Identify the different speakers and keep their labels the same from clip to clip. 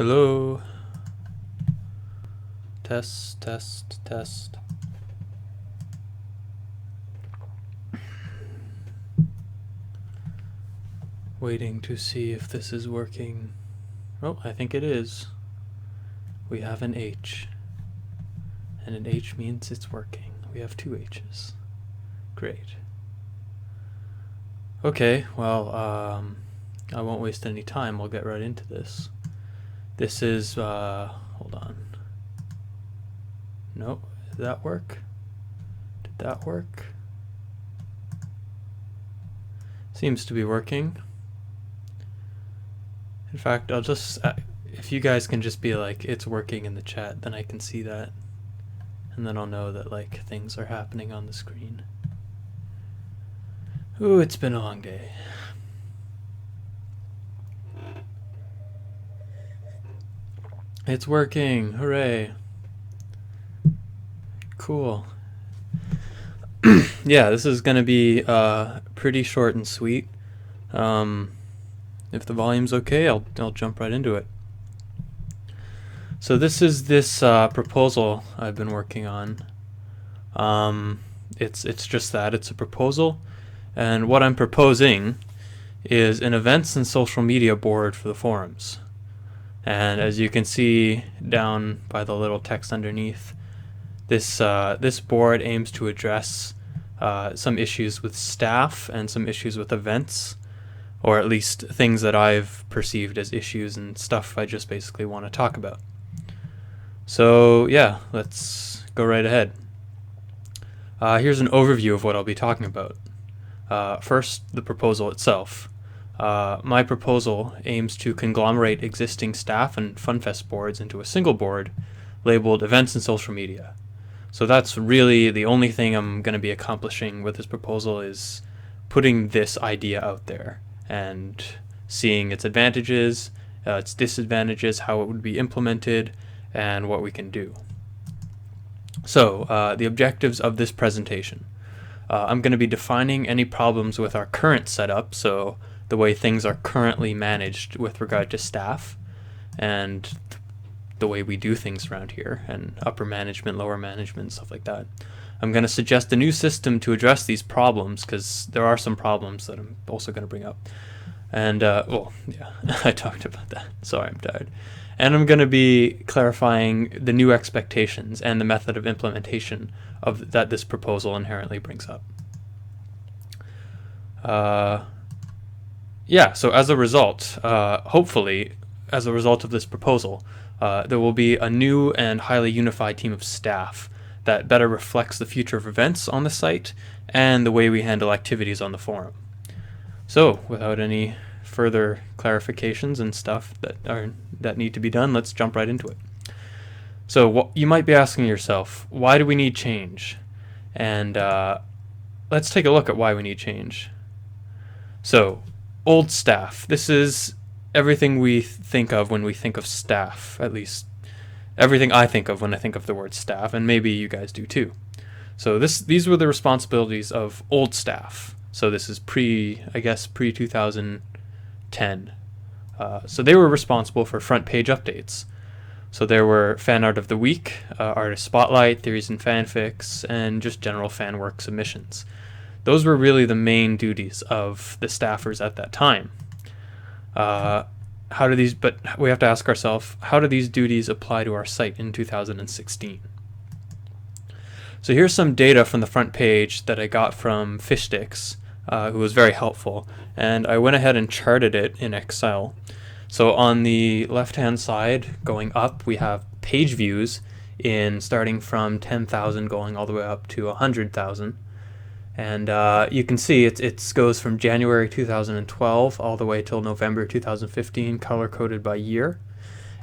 Speaker 1: Hello. Test, test, test. Waiting to see if this is working. Oh, I think it is. We have an H. And an H means it's working. We have two H's. Great. Okay, well, I won't waste any time. We'll get right into this. This is, hold on. Nope, did that work? Did that work? Seems to be working. In fact, I'll just, if you guys can just be like, it's working in the chat, then I can see that. And then I'll know that, like, things are happening on the screen. Ooh, it's been a long day. It's working, hooray. Cool. Yeah, this is gonna be pretty short and sweet. If the volume's okay, I'll jump right into it. So this is this proposal I've been working on. It's just that, it's a proposal, and what I'm proposing is an events and social media board for the forums. And as you can see down by the little text underneath, this board aims to address some issues with staff and some issues with events, or at least things that I've perceived as issues and stuff I just basically want to talk about. So yeah, let's go right ahead. Here's an overview of what I'll be talking about. First, the proposal itself. My proposal aims to conglomerate existing staff and FunFest boards into a single board labeled Events and Social Media. So that's really the only thing I'm going to be accomplishing with this proposal, is putting this idea out there and seeing its advantages, its disadvantages, how it would be implemented, and what we can do. So the objectives of this presentation. I'm going to be defining any problems with our current setup, so the way things are currently managed with regard to staff and the way we do things around here, and upper management, lower management, stuff like that. I'm going to suggest a new system to address these problems, because there are some problems that I'm also going to bring up. And, well, yeah, I talked about that. Sorry, I'm tired. And I'm going to be clarifying the new expectations and the method of implementation of that this proposal inherently brings up. Yeah, so as a result, hopefully, as a result of this proposal, there will be a new and highly unified team of staff that better reflects the future of events on the site and the way we handle activities on the forum. So, without any further clarifications and stuff that need to be done, let's jump right into it. So, you might be asking yourself, why do we need change? And let's take a look at why we need change. So, old staff. This is everything we think of when we think of staff, at least everything I think of when I think of the word staff, and maybe you guys do too. So these were the responsibilities of old staff. So this is pre-2010. So they were responsible for front page updates. So there were fan art of the week, artist spotlight, theories and fanfics, and just general fan work submissions. Those were really the main duties of the staffers at that time. But we have to ask ourselves, how do these duties apply to our site in 2016? So here's some data from the front page that I got from Fishsticks, who was very helpful, and I went ahead and charted it in Excel. So on the left-hand side, going up, we have page views starting from 10,000 going all the way up to 100,000. And you can see it goes from January 2012 all the way till November 2015, color-coded by year.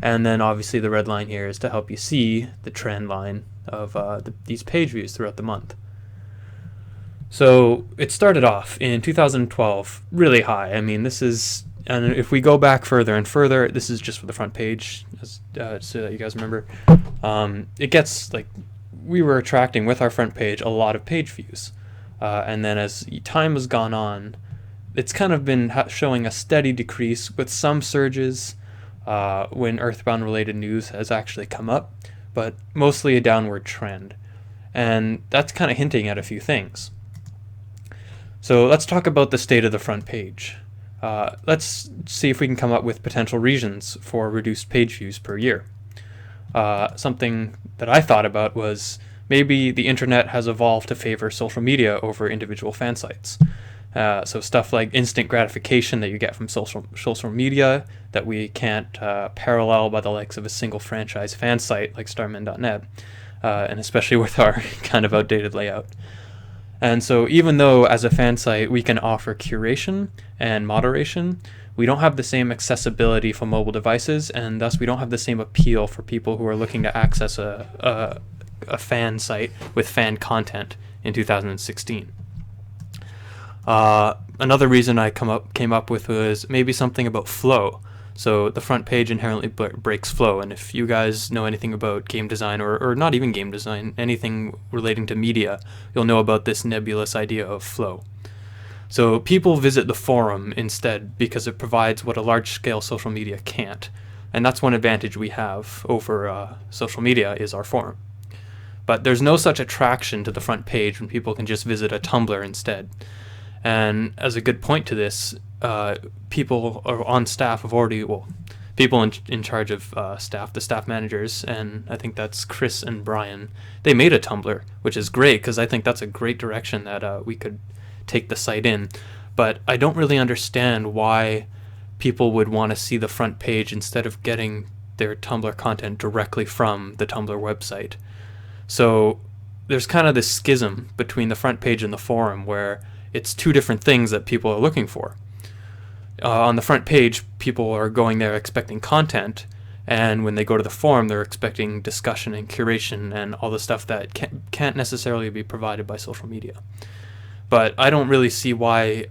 Speaker 1: And then obviously the red line here is to help you see the trend line of these page views throughout the month. So it started off in 2012 really high. I mean, and if we go back further and further, this is just for the front page, so that you guys remember. It gets, like, we were attracting with our front page a lot of page views. And then as time has gone on, it's kind of been showing a steady decrease with some surges, when Earthbound related news has actually come up, but mostly a downward trend. And that's kind of hinting at a few things. So let's talk about the state of the front page. Let's see if we can come up with potential reasons for reduced page views per year. Something that I thought about was maybe the internet has evolved to favor social media over individual fan sites. So stuff like instant gratification that you get from social media that we can't parallel by the likes of a single franchise fan site like starman.net, and especially with our kind of outdated layout. And so even though as a fan site we can offer curation and moderation, we don't have the same accessibility for mobile devices, and thus we don't have the same appeal for people who are looking to access a fan site with fan content in 2016. Another reason I came up with was maybe something about flow. So the front page inherently breaks flow, and if you guys know anything about game design, or not even game design, anything relating to media, you'll know about this nebulous idea of flow. So people visit the forum instead because it provides what a large-scale social media can't, and that's one advantage we have over social media is our forum. But there's no such attraction to the front page when people can just visit a Tumblr instead. And as a good point to this, people on staff have already, people in charge of staff, the staff managers, and I think that's Chris and Brian, they made a Tumblr, which is great because I think that's a great direction that we could take the site in. But I don't really understand why people would want to see the front page instead of getting their Tumblr content directly from the Tumblr website. So there's kind of this schism between the front page and the forum where it's two different things that people are looking for. On the front page, people are going there expecting content, and when they go to the forum, they're expecting discussion and curation and all the stuff that can't necessarily be provided by social media. But I don't really see why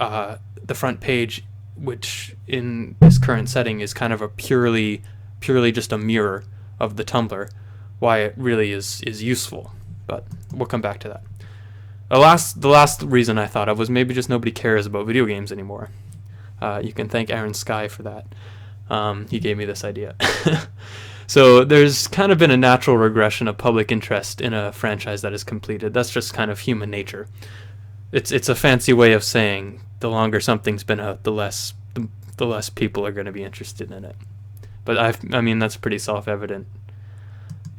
Speaker 1: the front page, which in this current setting is kind of a purely just a mirror of the Tumblr, why it really is useful. But we'll come back to that. The last reason I thought of was maybe just nobody cares about video games anymore. You can thank Aaron Sky for that. He gave me this idea. So there's kind of been a natural regression of public interest in a franchise that is completed. That's just kind of human nature. It's a fancy way of saying the longer something's been out, the less people are going to be interested in it. But I mean that's pretty self-evident.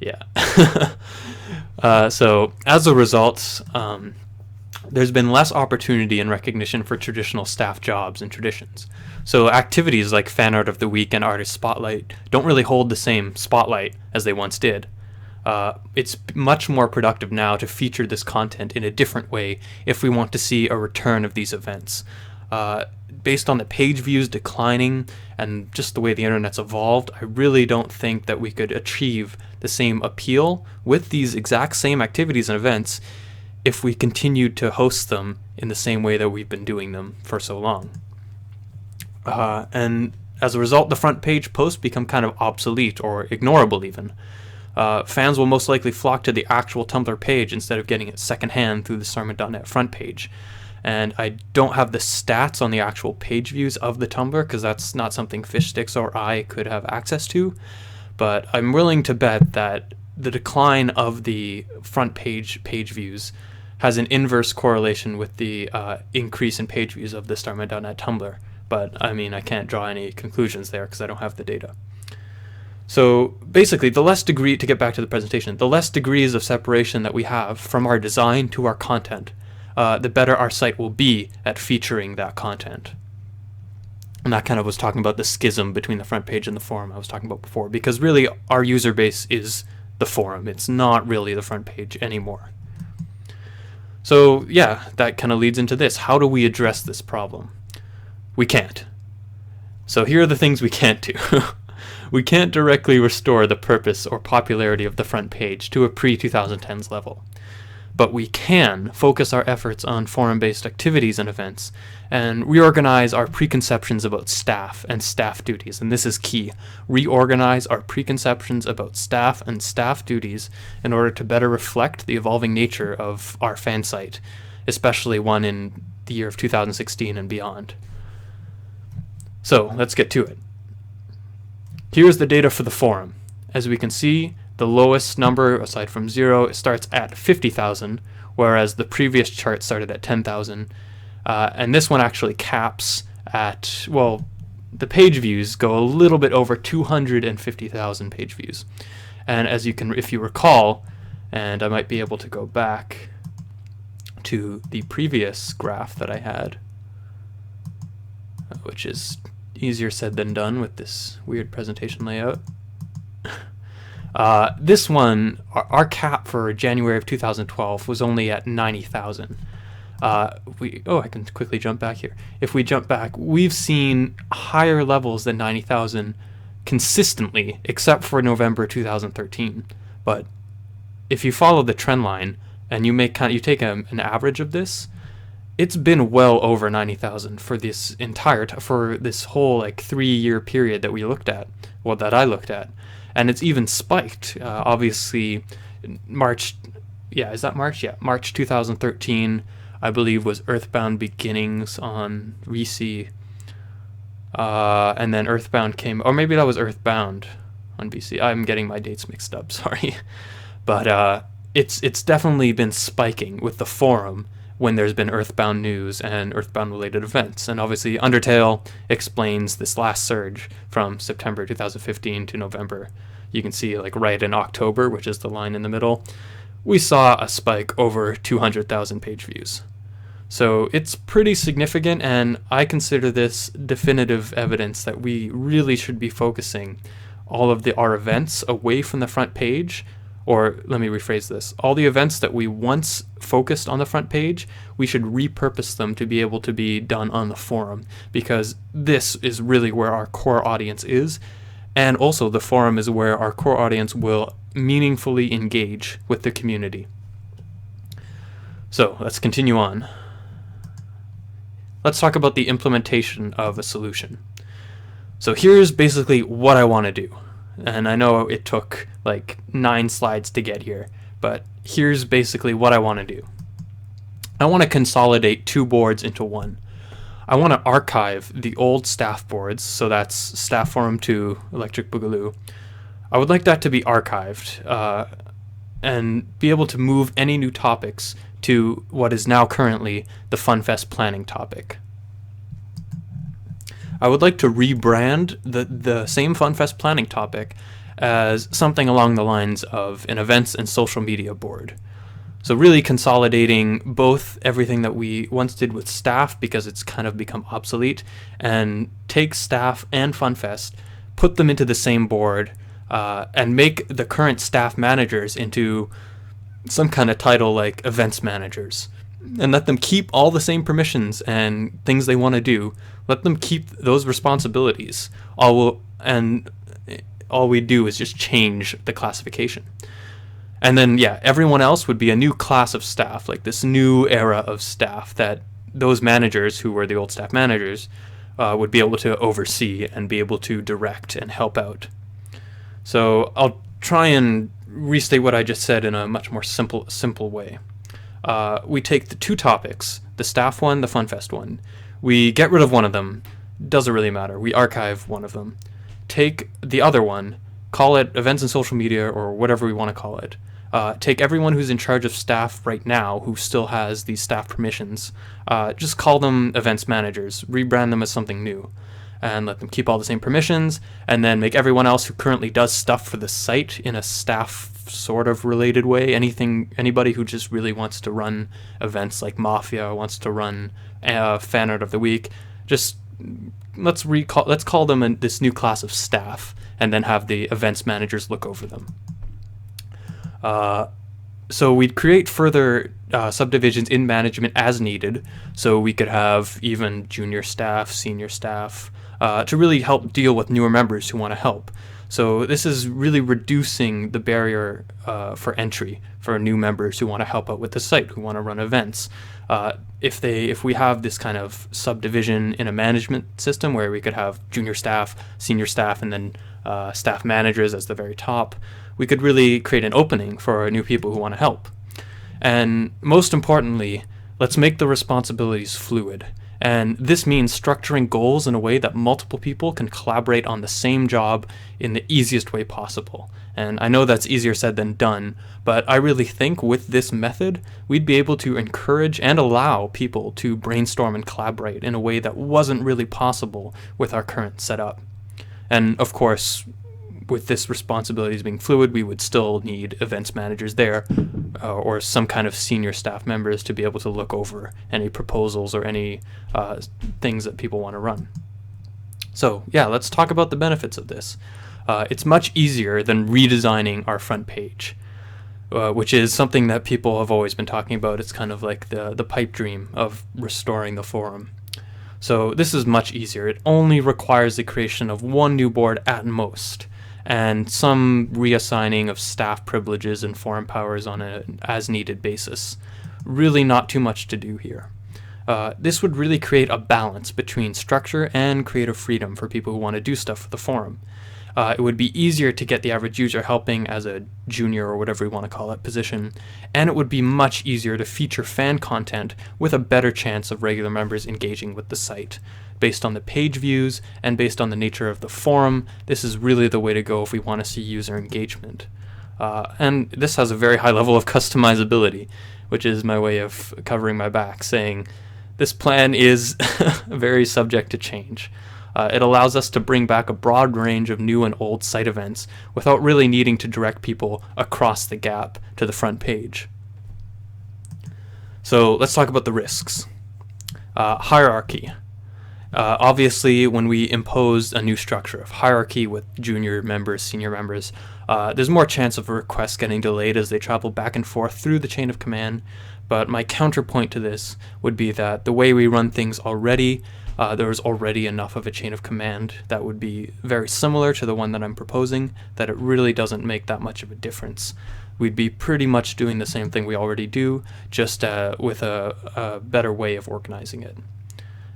Speaker 1: Yeah. So as a result, there's been less opportunity and recognition for traditional staff jobs and traditions. So activities like Fan Art of the Week and Artist Spotlight don't really hold the same spotlight as they once did. It's much more productive now to feature this content in a different way if we want to see a return of these events. Based on the page views declining and just the way the internet's evolved, I really don't think that we could achieve the same appeal with these exact same activities and events if we continued to host them in the same way that we've been doing them for so long. And as a result, the front page posts become kind of obsolete or ignorable even. Fans will most likely flock to the actual Tumblr page instead of getting it secondhand through the starman.net front page. And I don't have the stats on the actual page views of the Tumblr because that's not something Fishsticks or I could have access to. But I'm willing to bet that the decline of the front page views has an inverse correlation with the increase in page views of the starman.net Tumblr. But I mean, I can't draw any conclusions there because I don't have the data. So basically, to get back to the presentation, the less degrees of separation that we have from our design to our content, the better our site will be at featuring that content. And that kind of was talking about the schism between the front page and the forum I was talking about before, because really our user base is the forum. It's not really the front page anymore. So yeah, that kind of leads into this. How do we address this problem? We can't. So here are the things we can't do. We can't directly restore the purpose or popularity of the front page to a pre-2010s level. But we can focus our efforts on forum-based activities and events and reorganize our preconceptions about staff and staff duties. And this is key. Reorganize our preconceptions about staff and staff duties in order to better reflect the evolving nature of our fan site, especially one in the year of 2016 and beyond. So let's get to it. Here's the data for the forum. As we can see, the lowest number, aside from 0, it starts at 50,000, whereas the previous chart started at 10,000. And this one actually caps at, well, the page views go a little bit over 250,000 page views. And as you can, if you recall, and I might be able to go back to the previous graph that I had, which is easier said than done with this weird presentation layout. This one, our cap for January of 2012 was only at 90,000. I can quickly jump back here. If we jump back, we've seen higher levels than 90,000 consistently, except for November 2013. But if you follow the trend line and you take an average of this, it's been well over 90,000 for this entire for this whole like 3-year period that we looked at, well, that I looked at, and it's even spiked. Obviously, March 2013, I believe, was Earthbound Beginnings on VC, and then Earthbound came, or maybe that was Earthbound on VC. I'm getting my dates mixed up, sorry, but it's definitely been spiking with the forum when there's been Earthbound news and Earthbound related events. And obviously Undertale explains this last surge from September 2015 to November. You can see like right in October, which is the line in the middle, we saw a spike over 200,000 page views. So it's pretty significant, and I consider this definitive evidence that we really should be focusing all of our events away from the front page. Or let me rephrase this. All the events that we once focused on the front page, we should repurpose them to be able to be done on the forum, because this is really where our core audience is. And also the forum is where our core audience will meaningfully engage with the community. So let's continue on. Let's talk about the implementation of a solution. So here's basically what I want to do. And I know it took like 9 slides to get here, but here's basically what I want to do. I want to consolidate 2 boards into one. I want to archive the old staff boards, so that's Staff Forum 2, Electric Boogaloo. I would like that to be archived and be able to move any new topics to what is now currently the FunFest planning topic. I would like to rebrand the same FunFest planning topic as something along the lines of an events and social media board. So really consolidating both everything that we once did with staff, because it's kind of become obsolete, and take staff and FunFest, put them into the same board, and make the current staff managers into some kind of title like events managers, and let them keep all the same permissions and things they want to do. Let them keep those responsibilities. All we do is just change the classification. And then, everyone else would be a new class of staff, like this new era of staff that those managers who were the old staff managers would be able to oversee and be able to direct and help out. So I'll try and restate what I just said in a much more simple way. We take the 2 topics, the staff one, the FunFest one. We get rid of one of them. Doesn't really matter. We archive one of them. Take the other one, call it events and social media or whatever we want to call it. Take everyone who's in charge of staff right now who still has these staff permissions. Just call them events managers. Rebrand them as something new. And let them keep all the same permissions, and then make everyone else who currently does stuff for the site in a staff sort of related way. Anybody who just really wants to run events like Mafia, wants to run Fan Art of the Week, just let's call them this new class of staff, and then have the events managers look over them. So we'd create further subdivisions in management as needed, so we could have even junior staff, senior staff, to really help deal with newer members who want to help. So this is really reducing the barrier for entry for new members who want to help out with the site, who want to run events. If we have this kind of subdivision in a management system where we could have junior staff, senior staff, and then staff managers as the very top, we could really create an opening for new people who want to help. And most importantly, let's make the responsibilities fluid And this means structuring goals in a way that multiple people can collaborate on the same job in the easiest way possible. And I know that's easier said than done, but I really think with this method, we'd be able to encourage and allow people to brainstorm and collaborate in a way that wasn't really possible with our current setup. And of course, with this responsibilities being fluid, we would still need events managers there, or some kind of senior staff members to be able to look over any proposals or any things that people want to run. So yeah, let's talk about the benefits of this. It's much easier than redesigning our front page, which is something that people have always been talking about. It's kind of like the pipe dream of restoring the forum. So this is much easier. It only requires the creation of one new board at most, and some reassigning of staff privileges and forum powers on an as-needed basis. Really not too much to do here. This would really create a balance between structure and creative freedom for people who want to do stuff with the forum. It would be easier to get the average user helping as a junior or whatever we want to call it position, and it would be much easier to feature fan content with a better chance of regular members engaging with the site. Based on the page views and based on the nature of the forum, this is really the way to go if we want to see user engagement. And this has a very high level of customizability, which is my way of covering my back, saying this plan is very subject to change. It allows us to bring back a broad range of new and old site events without really needing to direct people across the gap to the front page. So let's talk about the risks. Hierarchy. Obviously, when we impose a new structure of hierarchy with junior members, senior members, there's more chance of requests getting delayed as they travel back and forth through the chain of command. But my counterpoint to this would be that the way we run things already, there's already enough of a chain of command that would be very similar to the one that I'm proposing, that it really doesn't make that much of a difference. We'd be pretty much doing the same thing we already do, just with a better way of organizing it.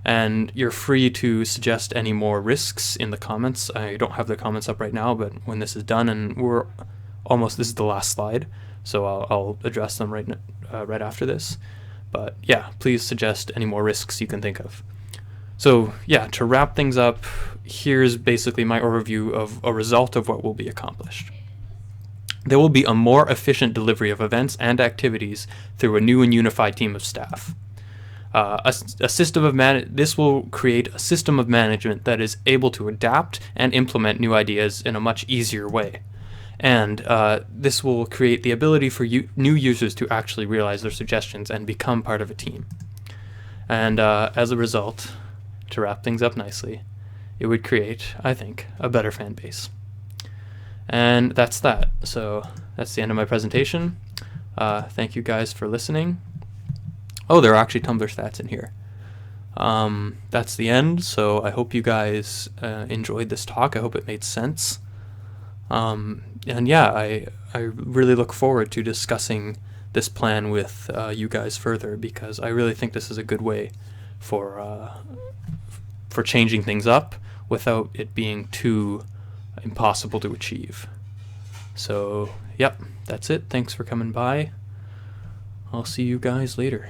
Speaker 1: And you're free to suggest any more risks in the comments. I don't have the comments up right now, but when this is done, and this is the last slide, so I'll address them right after this. But yeah, please suggest any more risks you can think of. So yeah, to wrap things up, here's basically my overview of a result of what will be accomplished. There will be a more efficient delivery of events and activities through a new and unified team of staff. This will create a system of management that is able to adapt and implement new ideas in a much easier way. And this will create the ability for new users to actually realize their suggestions and become part of a team. And as a result, to wrap things up nicely, it would create, I think, a better fan base. And that's that. So that's the end of my presentation. Thank you guys for listening. Oh, there are actually Tumblr stats in here. That's the end, so I hope you guys enjoyed this talk. I hope it made sense. And yeah, I really look forward to discussing this plan with you guys further, because I really think this is a good way for changing things up without it being too impossible to achieve. So, yep, that's it. Thanks for coming by. I'll see you guys later.